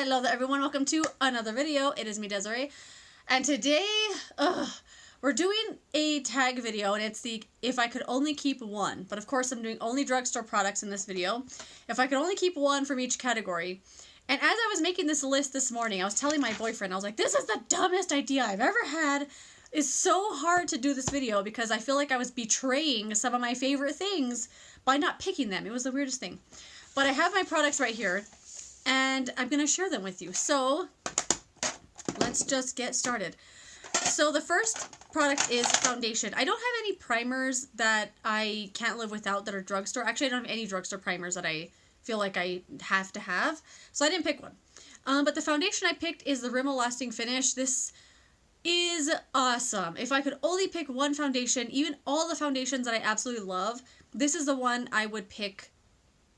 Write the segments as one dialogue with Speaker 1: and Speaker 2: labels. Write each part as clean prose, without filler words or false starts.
Speaker 1: Hello there everyone, welcome to another video. It is me, Desiree, and today we're doing a tag video, and it's the if I could only keep one, but of course I'm doing only drugstore products in this video. If I could only keep one from each category. And as I was making this list this morning, I was telling my boyfriend, I was like, this is the dumbest idea I've ever had. It's so hard to do this video because I feel like I was betraying some of my favorite things by not picking them. It was the weirdest thing. But I have my products right here, and I'm going to share them with you. So let's just get started. So the first product is foundation. I don't have any primers that I can't live without that are drugstore. Actually, I don't have any drugstore primers that I feel like I have to have. So I didn't pick one. But the foundation I picked is the Rimmel Lasting Finish. This is awesome. If I could only pick one foundation, even all the foundations that I absolutely love, this is the one I would pick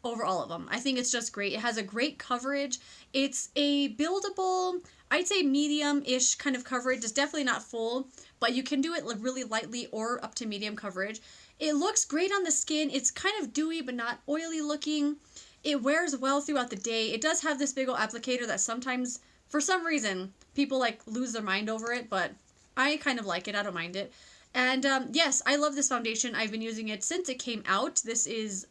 Speaker 1: over all of them. I think it's just great. It has a great coverage. It's a buildable, I'd say medium-ish kind of coverage. It's definitely not full, but you can do it really lightly or up to medium coverage. It looks great on the skin. It's kind of dewy but not oily looking. It wears well throughout the day. It does have this big old applicator that sometimes, for some reason, people like lose their mind over it, but I kind of like it. I don't mind it. And yes, I love this foundation. I've been using it since it came out. This is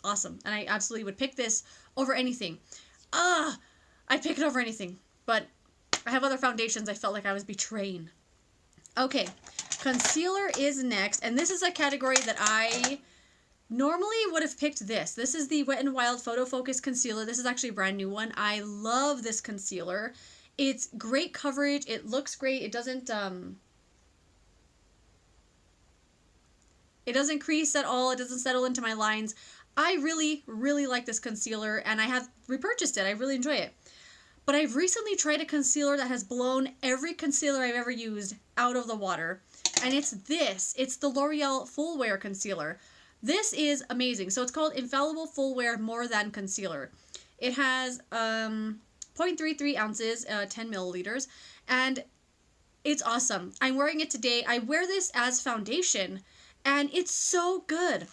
Speaker 1: awesome, and I absolutely would pick this over anything. I'd pick it over anything, but I have other foundations I felt like I was betraying. Okay, concealer is next, and this is a category that I normally would have picked this. This is the Wet n Wild Photofocus Concealer. This is actually a brand new one. I love this concealer. It's great coverage. It looks great. It doesn't crease at all. It doesn't settle into my lines. I really, really like this concealer, and I have repurchased it. I really enjoy it. But I've recently tried a concealer that has blown every concealer I've ever used out of the water, and it's this. It's the L'Oreal Full Wear Concealer. This is amazing. So it's called Infallible Full Wear More Than Concealer. It has 0.33 ounces, 10 milliliters, and it's awesome. I'm wearing it today. I wear this as foundation, and it's so good.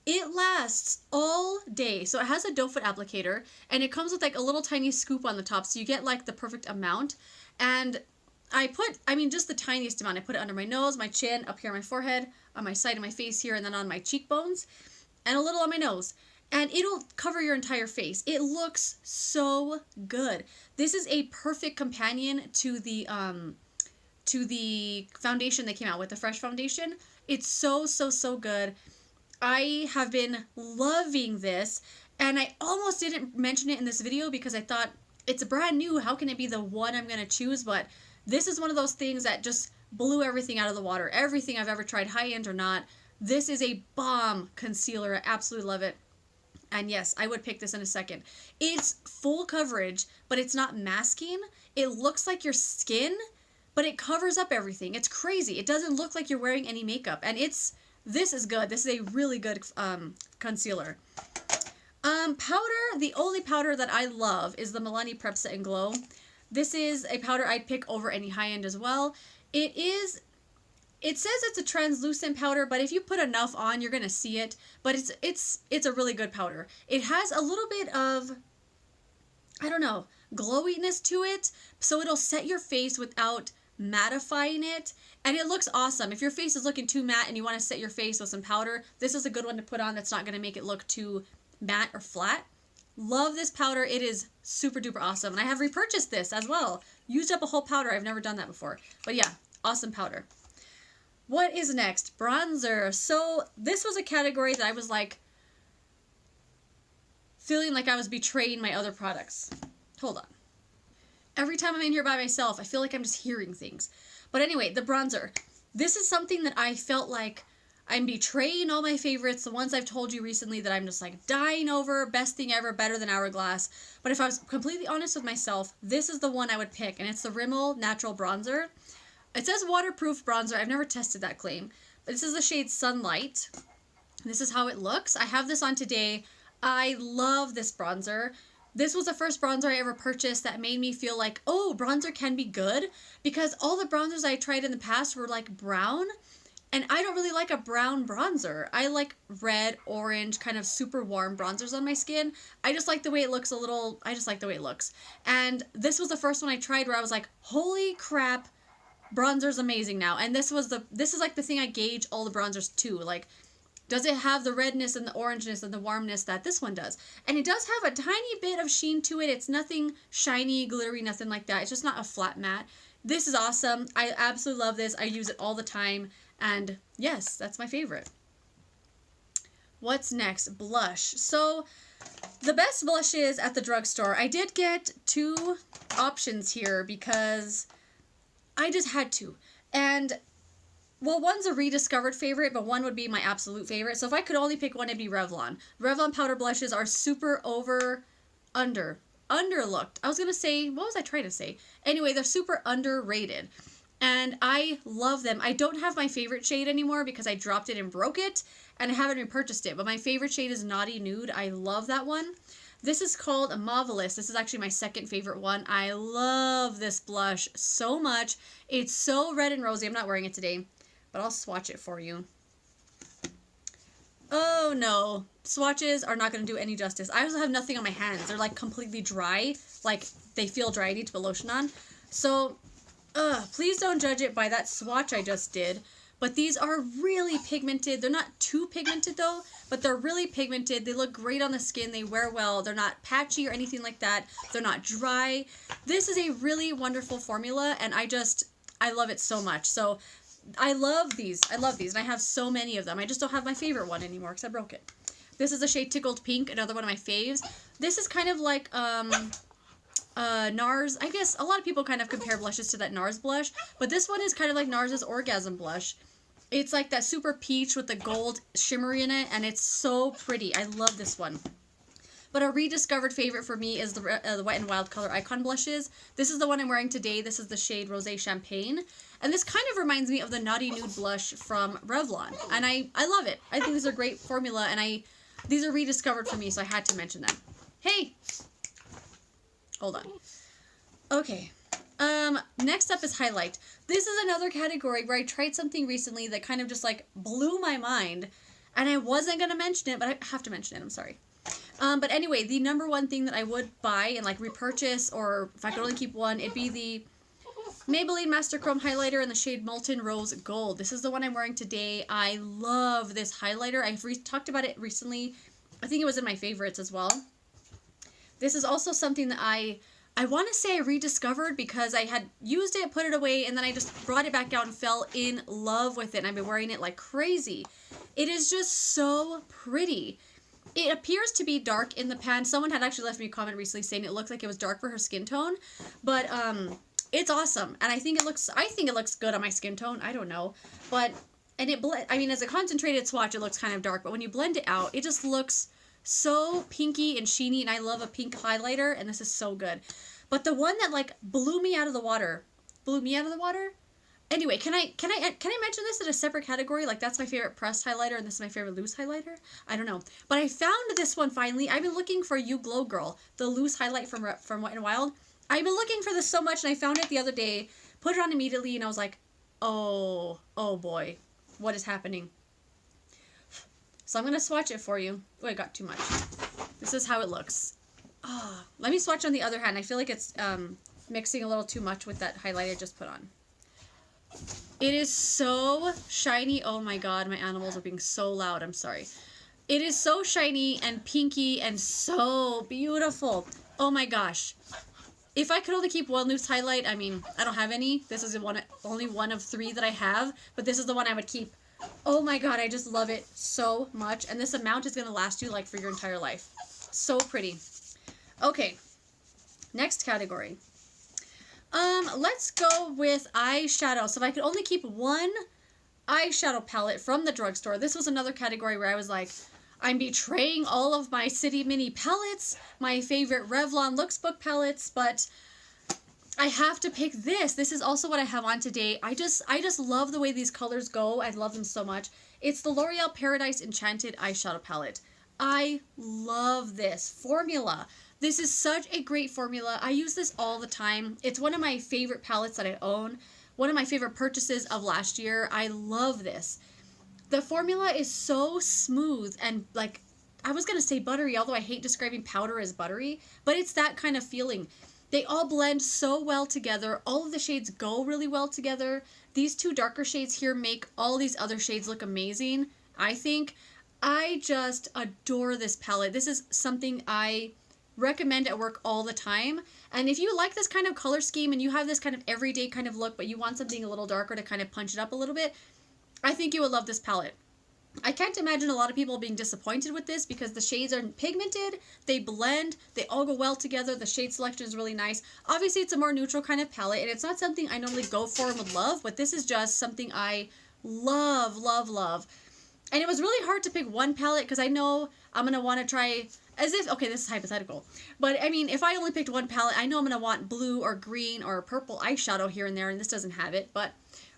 Speaker 1: It lasts all day. So it has a doe foot applicator, and it comes with like a little tiny scoop on the top, so you get like the perfect amount. And just the tiniest amount. I put it under my nose, my chin, up here on my forehead, on my side of my face here, and then on my cheekbones, and a little on my nose. And it'll cover your entire face. It looks so good. This is a perfect companion to the foundation they came out with, the Fresh Foundation. It's so, so, so good. I have been loving this, and I almost didn't mention it in this video because I thought it's brand new. How can it be the one I'm going to choose? But this is one of those things that just blew everything out of the water. Everything I've ever tried, high-end or not. This is a bomb concealer. I absolutely love it. And yes, I would pick this in a second. It's full coverage, but it's not masking. It looks like your skin, but it covers up everything. It's crazy. It doesn't look like you're wearing any makeup. And this is good. This is a really good concealer. Powder, the only powder that I love is the Milani Prep Set and Glow. This is a powder I'd pick over any high-end as well. It says it's a translucent powder, but if you put enough on, you're going to see it. But it's a really good powder. It has a little bit of, I don't know, glowiness to it, so it'll set your face without mattifying it, and it looks awesome. If your face is looking too matte and you want to set your face with some powder, this is a good one to put on that's not going to make it look too matte or flat. Love this powder. It is super duper awesome, and I have repurchased this as well. Used up a whole powder. I've never done that before, but yeah, awesome powder. What is next? Bronzer. So this was a category that I was like feeling like I was betraying my other products. Hold on. Every time I'm in here by myself, I feel like I'm just hearing things. But anyway, the bronzer. This is something that I felt like I'm betraying all my favorites, the ones I've told you recently that I'm just like dying over, best thing ever, better than Hourglass. But if I was completely honest with myself, this is the one I would pick, and it's the Rimmel Natural Bronzer. It says waterproof bronzer. I've never tested that claim. But this is the shade Sunlight. This is how it looks. I have this on today. I love this bronzer. This was the first bronzer I ever purchased that made me feel like, oh, bronzer can be good, because all the bronzers I tried in the past were like brown, And I don't really like a brown bronzer. I like red, orange, kind of super warm bronzers on my skin. I just like the way it looks I just like the way it looks. And this was the first one I tried where I was like, holy crap, bronzer's amazing now. And this is like the thing I gauge all the bronzers to. Like, does it have the redness and the orangeness and the warmness that this one does? And it does have a tiny bit of sheen to it. It's nothing shiny, glittery, nothing like that. It's just not a flat matte. This is awesome. I absolutely love this. I use it all the time. And yes, that's my favorite. What's next? Blush. So the best blushes at the drugstore. I did get 2 options here because I just had to. And well, one's a rediscovered favorite, but one would be my absolute favorite. So if I could only pick one, it'd be Revlon. Revlon powder blushes are super underlooked. I was going to say, what was I trying to say? Anyway, they're super underrated. And I love them. I don't have my favorite shade anymore because I dropped it and broke it, and I haven't repurchased it. But my favorite shade is Naughty Nude. I love that one. This is called Mauvelous. This is actually my second favorite one. I love this blush so much. It's so red and rosy. I'm not wearing it today, but I'll swatch it for you. Oh no, swatches are not going to do any justice. I also have nothing on my hands. They're like completely dry. Like they feel dry. I need to put lotion on. So please don't judge it by that swatch I just did. But these are really pigmented. They're not too pigmented though, but they're really pigmented. They look great on the skin. They wear well. They're not patchy or anything like that. They're not dry. This is a really wonderful formula, and I love it so much. So I love these. I love these, and I have so many of them. I just don't have my favorite one anymore because I broke it. This is the shade Tickled Pink, another one of my faves. This is kind of like NARS. I guess a lot of people kind of compare blushes to that NARS blush, but this one is kind of like NARS's Orgasm blush. It's like that super peach with the gold shimmery in it, and it's so pretty. I love this one. But a rediscovered favorite for me is the Wet n Wild Color Icon blushes. This is the one I'm wearing today. This is the shade Rosé Champagne. And this kind of reminds me of the Naughty Nude blush from Revlon. And I love it. I think these are great formula, and these are rediscovered for me, so I had to mention them. Hey! Hold on. Okay. Next up is highlight. This is another category where I tried something recently that kind of just like blew my mind, and I wasn't going to mention it, but I have to mention it. I'm sorry. But anyway, the number one thing that I would buy and like repurchase, or if I could only keep one, it'd be the Maybelline Master Chrome highlighter in the shade Molten Rose Gold. This is the one I'm wearing today. I love this highlighter. I've talked about it recently. I think it was in my favorites as well. This is also something that I want to say I rediscovered because I had used it, put it away, and then I just brought it back out and fell in love with it, and I've been wearing it like crazy. It is just so pretty. It appears to be dark in the pan. Someone had actually left me a comment recently saying it looked like it was dark for her skin tone, but it's awesome, and I think it looks good on my skin tone. I don't know, but I mean, as a concentrated swatch, it looks kind of dark, but when you blend it out, it just looks so pinky and sheeny, and I love a pink highlighter, and this is so good. But the one that like blew me out of the water. Anyway, can I mention this in a separate category? Like, that's my favorite pressed highlighter, and this is my favorite loose highlighter? I don't know. But I found this one finally. I've been looking for You Glow Girl, the loose highlight from Wet n Wild. I've been looking for this so much, and I found it the other day, put it on immediately, and I was like, oh boy, what is happening? So I'm going to swatch it for you. Oh, I got too much. This is how it looks. Oh, let me swatch on the other hand. I feel like it's mixing a little too much with that highlight I just put on. It is so shiny. Oh my god, my animals are being so loud. I'm sorry. It is so shiny and pinky and so beautiful. Oh my gosh. If I could only keep one loose highlight, I mean, I don't have any. This is only one of 3 that I have, but this is the one I would keep. Oh my god, I just love it so much. And this amount is going to last you like for your entire life. So pretty. Okay. Next category. Let's go with eyeshadow. So if I could only keep one eyeshadow palette from the drugstore, this was another category where I was like, I'm betraying all of my City Mini palettes, my favorite Revlon Looks Book palettes, but I have to pick this. This is also what I have on today. I just love the way these colors go. I love them so much. It's the L'Oreal Paradise Enchanted Eyeshadow Palette. I love this formula. This is such a great formula. I use this all the time. It's one of my favorite palettes that I own. one of my favorite purchases of last year. I love this. The formula is so smooth and like, I was going to say buttery, although I hate describing powder as buttery, but it's that kind of feeling. They all blend so well together. All of the shades go really well together. These two darker shades here make all these other shades look amazing, I think. I just adore this palette. This is something I recommend at work all the time. And if you like this kind of color scheme and you have this kind of everyday kind of look, but you want something a little darker to kind of punch it up a little bit, I think you would love this palette. I can't imagine a lot of people being disappointed with this because the shades are pigmented, they blend, they all go well together, the shade selection is really nice. Obviously, it's a more neutral kind of palette, and it's not something I normally go for and would love, but this is just something I love, love, love. And it was really hard to pick one palette because I know I'm going to want to try, as if, okay, this is hypothetical, but I mean, if I only picked one palette, I know I'm going to want blue or green or purple eyeshadow here and there, and this doesn't have it, but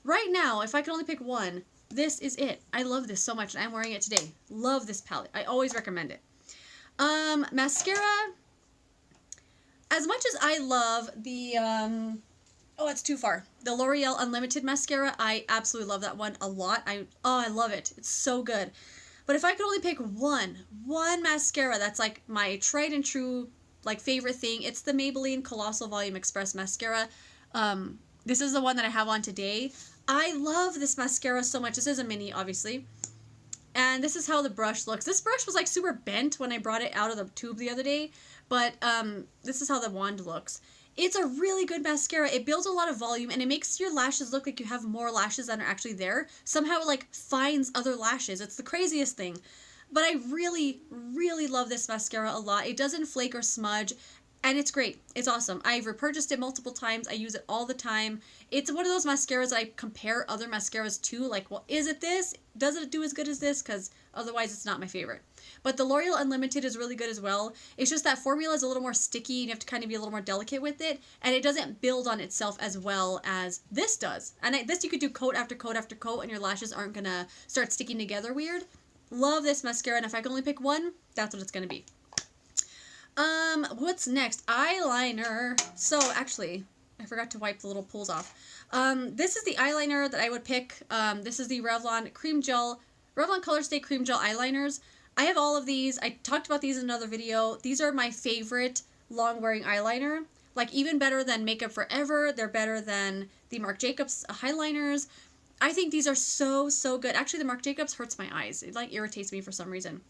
Speaker 1: right now, if I could only pick one, this is it. I love this so much, and I'm wearing it today. Love this palette. I always recommend it. Mascara. As much as I love the, oh, it's too far. The L'Oreal Unlimited Mascara, I absolutely love that one a lot. I love it. It's so good. But if I could only pick one mascara that's like my tried and true, like, favorite thing, it's the Maybelline Colossal Volume Express Mascara. This is the one that I have on today. I love this mascara so much. This is a mini, obviously. And this is how the brush looks. This brush was like super bent when I brought it out of the tube the other day. But this is how the wand looks. It's a really good mascara. It builds a lot of volume and it makes your lashes look like you have more lashes than are actually there. Somehow it like finds other lashes. It's the craziest thing. But I really, really love this mascara a lot. It doesn't flake or smudge. And it's great. It's awesome. I've repurchased it multiple times. I use it all the time. It's one of those mascaras that I compare other mascaras to. Like, well, is it this? Does it do as good as this? Because otherwise it's not my favorite. But the L'Oreal Unlimited is really good as well. It's just that formula is a little more sticky and you have to kind of be a little more delicate with it. And it doesn't build on itself as well as this does. And this you could do coat after coat after coat and your lashes aren't going to start sticking together weird. Love this mascara. And if I can only pick one, that's what it's going to be. What's next? Eyeliner. So, actually, I forgot to wipe the little pools off. This is the eyeliner that I would pick. This is the Revlon ColorStay Cream Gel Eyeliners. I have all of these. I talked about these in another video. These are my favorite long-wearing eyeliner. Like, even better than Makeup Forever. They're better than the Marc Jacobs highliners. I think these are so, so good. Actually, the Marc Jacobs hurts my eyes. It, like, irritates me for some reason.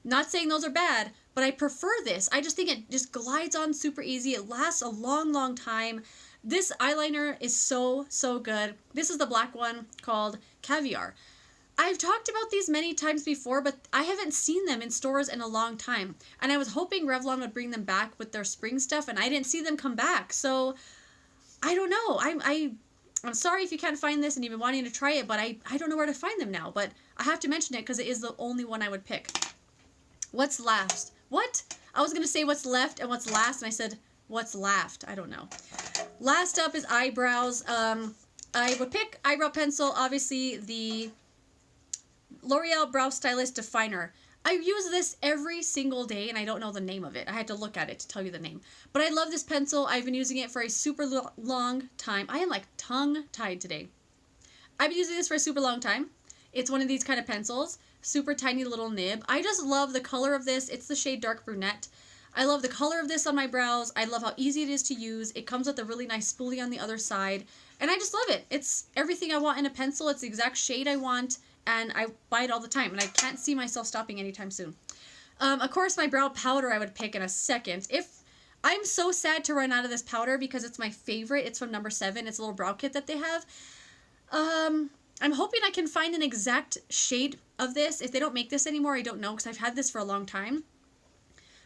Speaker 1: Not saying those are bad, but I prefer this. I just think it just glides on super easy. It lasts a long, long time. This eyeliner is so, so good. This is the black one called Caviar. I've talked about these many times before, but I haven't seen them in stores in a long time. And I was hoping Revlon would bring them back with their spring stuff, and I didn't see them come back. So, I don't know. I'm sorry if you can't find this and you've been wanting to try it, but I don't know where to find them now. But I have to mention it because it is the only one I would pick. What's last? What? I was going to say what's left and what's last, and I said what's last. I don't know. Last up is eyebrows. I would pick eyebrow pencil, obviously the L'Oreal Brow Stylist Definer. I use this every single day, and I don't know the name of it. I had to look at it to tell you the name. But I love this pencil. I've been using it for a super long time. I am like tongue-tied today. I've been using this for a super long time. It's one of these kind of pencils. Super tiny little nib. I just love the color of this. It's the shade Dark Brunette. I love the color of this on my brows. I love how easy it is to use. It comes with a really nice spoolie on the other side. And I just love it. It's everything I want in a pencil. It's the exact shade I want. And I buy it all the time. And I can't see myself stopping anytime soon. Of course, my brow powder I would pick in a second. I'm so sad to run out of this powder because it's my favorite. It's from No. 7. It's a little brow kit that they have. I'm hoping I can find an exact shade of this. If they don't make this anymore, I don't know because I've had this for a long time.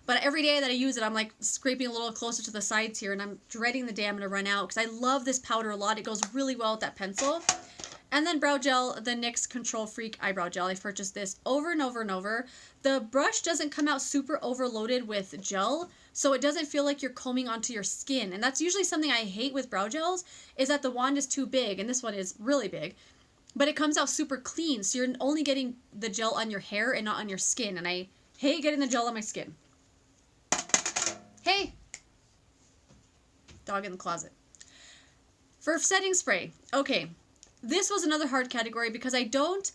Speaker 1: But every day that I use it, I'm like scraping a little closer to the sides here and I'm dreading the day I'm going to run out because I love this powder a lot. It goes really well with that pencil. And then brow gel, the NYX Control Freak Eyebrow Gel. I've purchased this over and over and over. The brush doesn't come out super overloaded with gel, so it doesn't feel like you're combing onto your skin. And that's usually something I hate with brow gels, is that the wand is too big, and this one is really big. But it comes out super clean, so you're only getting the gel on your hair and not on your skin. And I hate getting the gel on my skin. Hey! Dog in the closet. For setting spray, okay, this was another hard category because I don't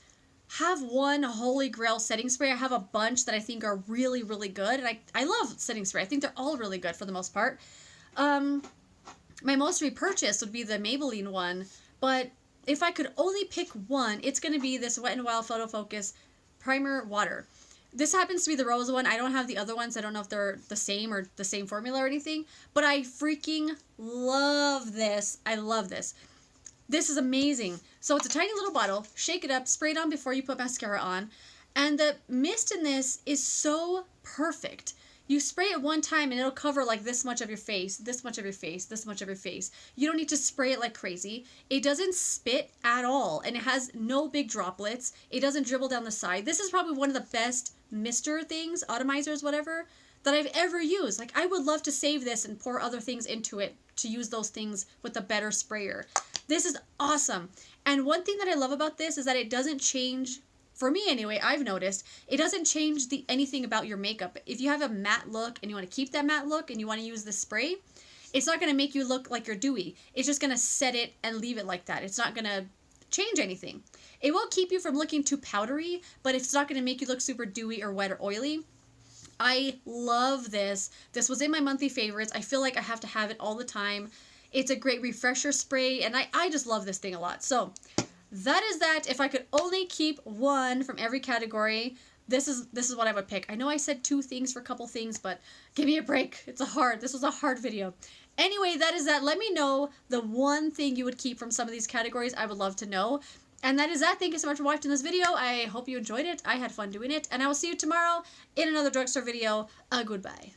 Speaker 1: have one holy grail setting spray. I have a bunch that I think are really, really good, and I love setting spray. I think they're all really good for the most part. My most repurchased would be the Maybelline one, but if I could only pick one, it's going to be this Wet n Wild Photofocus Primer Water. This happens to be the rose one. I don't have the other ones. I don't know if they're the same or the same formula or anything, but I freaking love this. I love this. This is amazing. So it's a tiny little bottle. Shake it up, spray it on before you put mascara on, and the mist in this is so perfect. You spray it one time and it'll cover like this much of your face, this much of your face, this much of your face. You don't need to spray it like crazy. It doesn't spit at all, and it has no big droplets. It doesn't dribble down the side. This is probably one of the best mister things, atomizers, whatever, that I've ever used. Like, I would love to save this and pour other things into it to use those things with a better sprayer. This is awesome. And one thing that I love about this is that it doesn't change. For me anyway, I've noticed, it doesn't change anything about your makeup. If you have a matte look and you want to keep that matte look and you want to use this spray, it's not going to make you look like you're dewy. It's just going to set it and leave it like that. It's not going to change anything. It will keep you from looking too powdery, but it's not going to make you look super dewy or wet or oily. I love this. This was in my monthly favorites. I feel like I have to have it all the time. It's a great refresher spray, and I just love this thing a lot. So that is that. If I could only keep one from every category, this is what I would pick. I know I said two things for a couple things, but give me a break. This was a hard video. Anyway, that is that. Let me know the one thing you would keep from some of these categories. I would love to know. And that is that. Thank you so much for watching this video. I hope you enjoyed it. I had fun doing it. And I will see you tomorrow in another drugstore video. Goodbye.